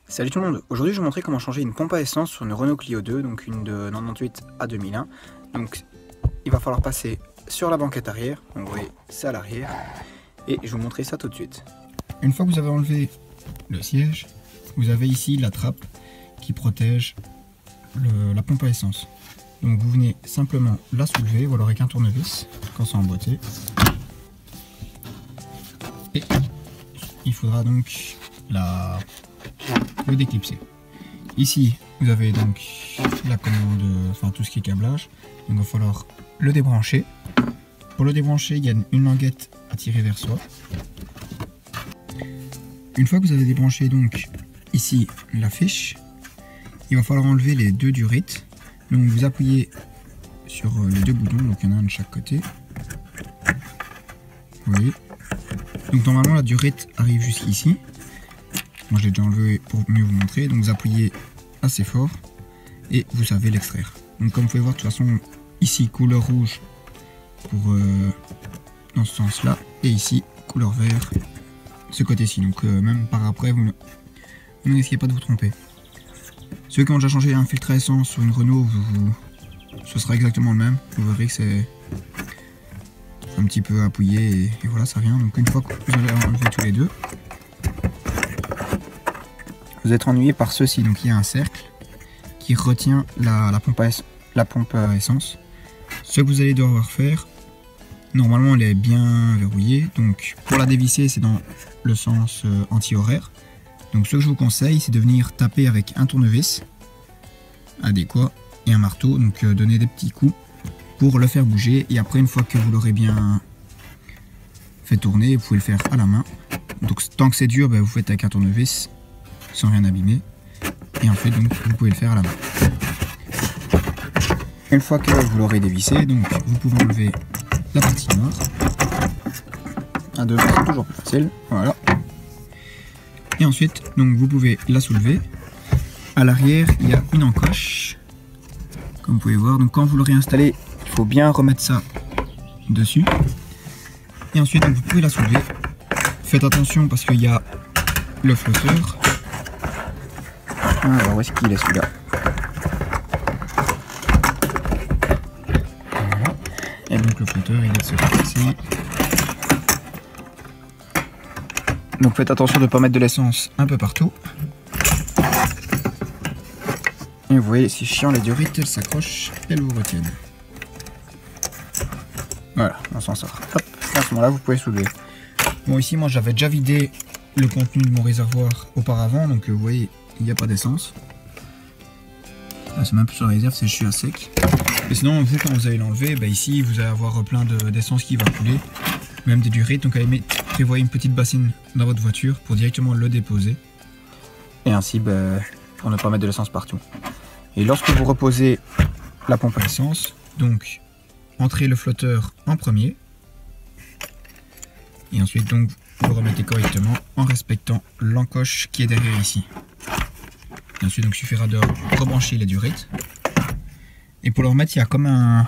Salut tout le monde, aujourd'hui je vais vous montrer comment changer une pompe à essence sur une Renault Clio 2, donc une de 98 à 2001. Donc il va falloir passer sur la banquette arrière, donc vous voyez c'est à l'arrière, et je vais vous montrer ça tout de suite. Une fois que vous avez enlevé le siège, vous avez ici la trappe qui protège la pompe à essence. Donc vous venez simplement la soulever, vous l'aurez qu'un tournevis quand c'est emboîté. Et il faudra donc le déclipser. Ici vous avez donc la commande, enfin tout ce qui est câblage, donc il va falloir le débrancher. Pour le débrancher, il y a une languette à tirer vers soi. Une fois que vous avez débranché donc ici la fiche, il va falloir enlever les deux durites. Donc vous appuyez sur les deux boutons, donc il y en a un de chaque côté. Vous voyez. Donc normalement la durite arrive jusqu'ici. Moi je l'ai déjà enlevé pour mieux vous montrer. Donc vous appuyez assez fort et vous savez l'extraire. Donc comme vous pouvez voir, de toute façon ici couleur rouge pour dans ce sens là, et ici couleur vert ce côté-ci. Donc même par après vous ne risquez pas de vous tromper. Ceux qui ont déjà changé un filtre à essence sur une Renault, ce sera exactement le même. Vous verrez que c'est un petit peu appuyé et voilà, ça vient. Donc une fois que vous allez enlever tous les deux, vous êtes ennuyé par ceci. Donc il y a un cercle qui retient la pompe à essence. Ce que vous allez devoir faire, normalement elle est bien verrouillée. Donc pour la dévisser, c'est dans le sens anti-horaire. Donc ce que je vous conseille, c'est de venir taper avec un tournevis adéquat et un marteau. Donc donner des petits coups pour le faire bouger. Et après, une fois que vous l'aurez bien fait tourner, vous pouvez le faire à la main. Donc tant que c'est dur, vous faites avec un tournevis sans rien abîmer. Et ensuite, donc, vous pouvez le faire à la main. Une fois que vous l'aurez dévissé, donc vous pouvez enlever la partie noire. À deux, c'est toujours plus facile. Voilà. Et ensuite, donc vous pouvez la soulever. À l'arrière, il y a une encoche, comme vous pouvez voir. Donc quand vous le réinstallez, il faut bien remettre ça dessus. Et ensuite, donc, vous pouvez la soulever. Faites attention parce qu'il y a le flotteur. Alors où est-ce qu'il est celui-là? Voilà. Et donc le flotteur, il est de ce côté-ci. Donc faites attention de ne pas mettre de l'essence un peu partout. Et vous voyez, c'est chiant, les durites, elles s'accrochent, elles vous retiennent. Voilà, on s'en sort. Hop, à ce moment-là, vous pouvez soulever. Bon, ici, moi, j'avais déjà vidé le contenu de mon réservoir auparavant, donc vous voyez, il n'y a pas d'essence. C'est même plus sur la réserve, c'est je suis à sec. Et sinon, vous, quand vous allez l'enlever, ici, vous allez avoir plein d'essence qui va couler, même des durites. Donc, allez prévoyez une petite bassine dans votre voiture pour directement le déposer. Et ainsi, pour ne pas mettre de l'essence partout. Et lorsque vous reposez la pompe à essence, donc entrez le flotteur en premier. Et ensuite, donc, vous le remettez correctement en respectant l'encoche qui est derrière ici. Et ensuite, donc, il suffira de rebrancher les durites. Et pour le remettre, il y a comme un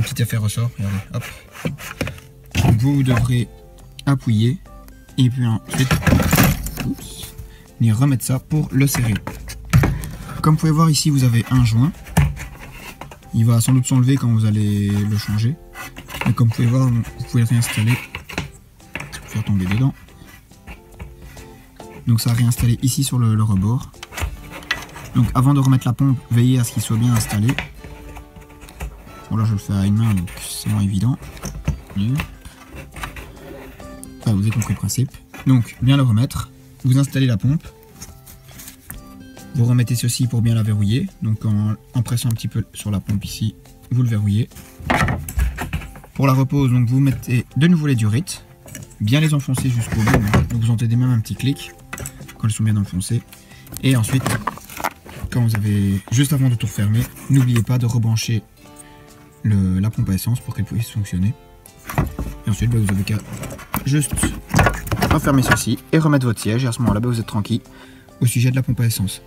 petit effet ressort. Regardez, hop. Donc vous devrez appuyer et puis ensuite venir remettre ça pour le serrer. Comme vous pouvez voir ici, vous avez un joint. Il va sans doute s'enlever quand vous allez le changer. Mais comme vous pouvez voir, vous pouvez le réinstaller, faire tomber dedans. Donc ça a réinstallé ici sur le rebord. Donc avant de remettre la pompe, veillez à ce qu'il soit bien installé. Bon là je le fais à une main, donc c'est moins évident. Enfin, vous avez compris le principe. Donc bien le remettre, vous installez la pompe. Vous remettez ceci pour bien la verrouiller. Donc en pressant un petit peu sur la pompe ici, vous le verrouillez. Pour la repose, donc vous mettez de nouveau les durites, bien les enfoncer jusqu'au bout. Donc vous entendez même un petit clic quand elles sont bien enfoncées. Et ensuite, quand vous avez juste avant de tout refermer, n'oubliez pas de rebrancher la pompe à essence pour qu'elle puisse fonctionner. Et ensuite, vous avez qu'à juste refermer ceci et remettre votre siège. Et à ce moment-là, vous êtes tranquille au sujet de la pompe à essence.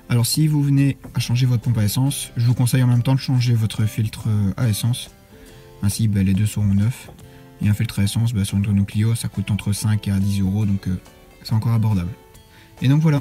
Alors si vous venez à changer votre pompe à essence, je vous conseille en même temps de changer votre filtre à essence. Ainsi, les deux seront neufs. Et un filtre à essence, sur une Renault Clio, ça coûte entre 5 à 10 €. Donc c'est encore abordable. Et donc voilà.